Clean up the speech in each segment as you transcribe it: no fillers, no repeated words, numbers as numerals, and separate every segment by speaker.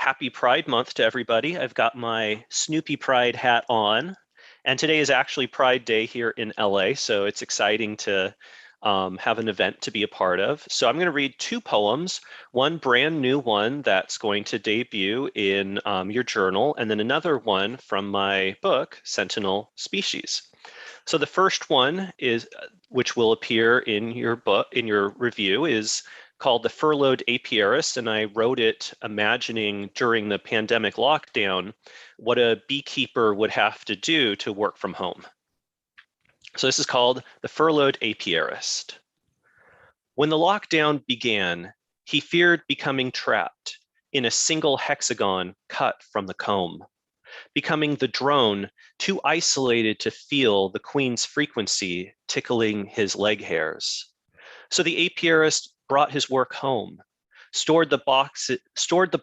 Speaker 1: Happy Pride Month to everybody. I've got my Snoopy Pride hat on, and today is actually Pride Day here in LA, so it's exciting to have an event to be a part of. So I'm going to read two poems, one brand new one that's going to debut in your journal, and then another one from my book, Sentinel Species. So the first one is, which will appear in your book, in your review, is called The Furloughed Apirist, and I wrote it imagining during the pandemic lockdown what a beekeeper would have to do to work from home. So this is called The Furloughed Apirist. When the lockdown began, he feared becoming trapped in a single hexagon cut from the comb, becoming the drone too isolated to feel the queen's frequency tickling his leg hairs. So the apiarist brought his work home, stored the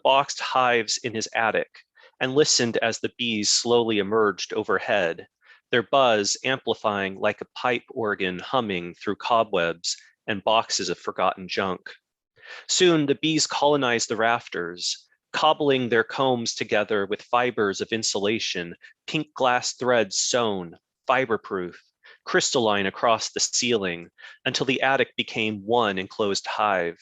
Speaker 1: boxed hives in his attic, and listened as the bees slowly emerged overhead, their buzz amplifying like a pipe organ humming through cobwebs and boxes of forgotten junk. Soon the bees colonized the rafters, cobbling their combs together with fibers of insulation, pink glass threads sewn, fiberproof, crystalline across the ceiling, until the attic became one enclosed hive.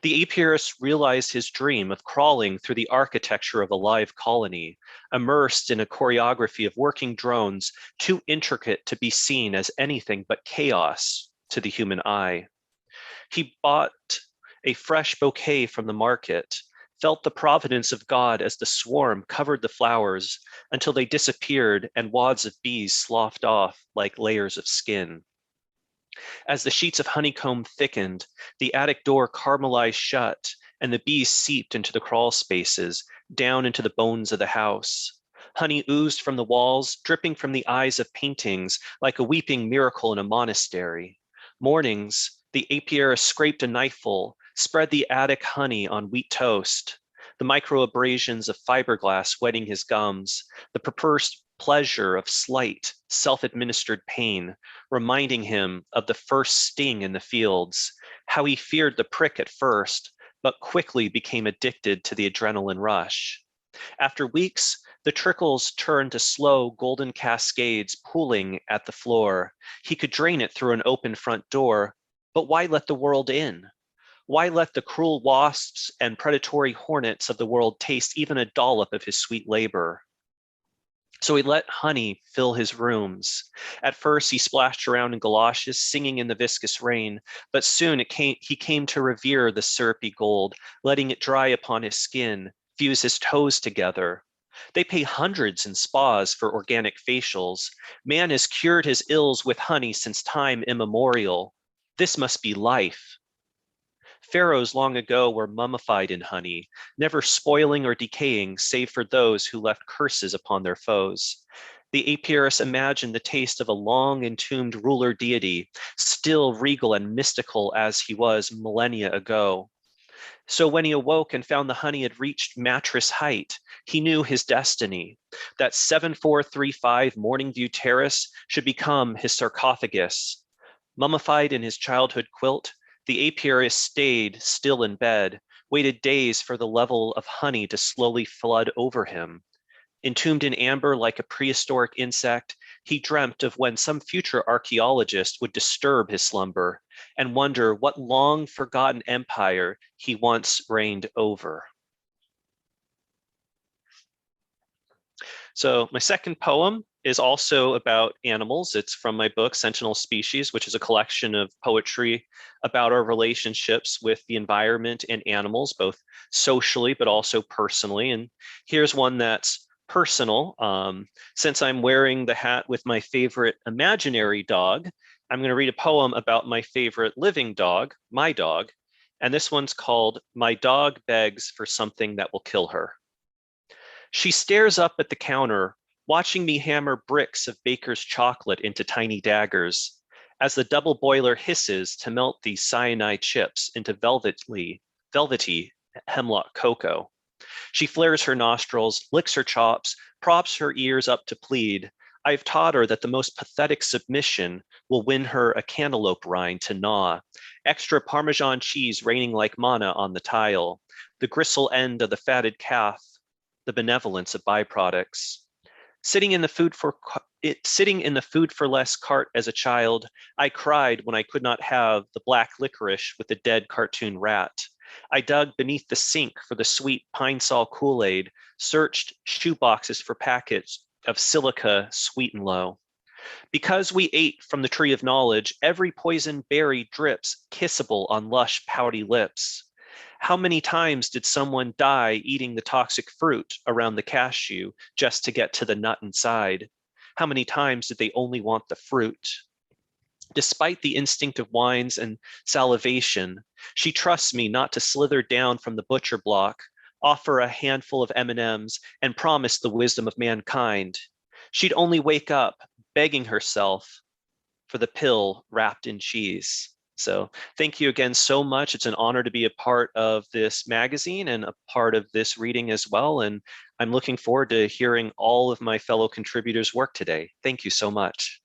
Speaker 1: The apiarist realized his dream of crawling through the architecture of a live colony, immersed in a choreography of working drones too intricate to be seen as anything but chaos to the human eye. He bought a fresh bouquet from the market, felt the providence of God as the swarm covered the flowers until they disappeared and wads of bees sloughed off like layers of skin. As the sheets of honeycomb thickened, the attic door caramelized shut and the bees seeped into the crawl spaces, down into the bones of the house. Honey oozed from the walls, dripping from the eyes of paintings like a weeping miracle in a monastery. Mornings, the apiarist scraped a knifeful, spread the attic honey on wheat toast, the microabrasions of fiberglass wetting his gums, the perverse pleasure of slight, self-administered pain, reminding him of the first sting in the fields, how he feared the prick at first, but quickly became addicted to the adrenaline rush. After weeks, the trickles turned to slow golden cascades pooling at the floor. He could drain it through an open front door, but why let the world in? Why let the cruel wasps and predatory hornets of the world taste even a dollop of his sweet labor? So he let honey fill his rooms. At first, he splashed around in galoshes, singing in the viscous rain, but soon he came to revere the syrupy gold, letting it dry upon his skin, fuse his toes together. They pay hundreds in spas for organic facials. Man has cured his ills with honey since time immemorial. This must be life. Pharaohs long ago were mummified in honey, never spoiling or decaying save for those who left curses upon their foes. The apiarist imagined the taste of a long entombed ruler deity, still regal and mystical as he was millennia ago. So when he awoke and found the honey had reached mattress height, he knew his destiny, that 7435 Morning View Terrace should become his sarcophagus. Mummified in his childhood quilt, the apiarist stayed still in bed, waited days for the level of honey to slowly flood over him. Entombed in amber like a prehistoric insect, he dreamt of when some future archaeologist would disturb his slumber and wonder what long forgotten empire he once reigned over. So my second poem is also about animals. It's from my book, Sentinel Species, which is a collection of poetry about our relationships with the environment and animals, both socially, but also personally. And here's one that's personal. Since I'm wearing the hat with my favorite imaginary dog, I'm going to read a poem about my favorite living dog, my dog. And this one's called My Dog Begs for Something That Will Kill Her. She stares up at the counter, watching me hammer bricks of baker's chocolate into tiny daggers, as the double boiler hisses to melt these cyanide chips into velvety hemlock cocoa. She flares her nostrils, licks her chops, props her ears up to plead. I've taught her that the most pathetic submission will win her a cantaloupe rind to gnaw, extra Parmesan cheese raining like manna on the tile, the gristle end of the fatted calf, the benevolence of byproducts. Sitting in the food for less cart as a child, I cried when I could not have the black licorice with the dead cartoon rat. I dug beneath the sink for the sweet pine sol Kool-Aid, searched shoe boxes for packets of silica sweet and low. Because we ate from the tree of knowledge, every poison berry drips kissable on lush, pouty lips. How many times did someone die eating the toxic fruit around the cashew just to get to the nut inside? How many times did they only want the fruit? Despite the instinct of wines and salivation, she trusts me not to slither down from the butcher block, offer a handful of M&Ms, and promise the wisdom of mankind. She'd only wake up begging herself for the pill wrapped in cheese. So thank you again so much. It's an honor to be a part of this magazine and a part of this reading as well. And I'm looking forward to hearing all of my fellow contributors' work today. Thank you so much.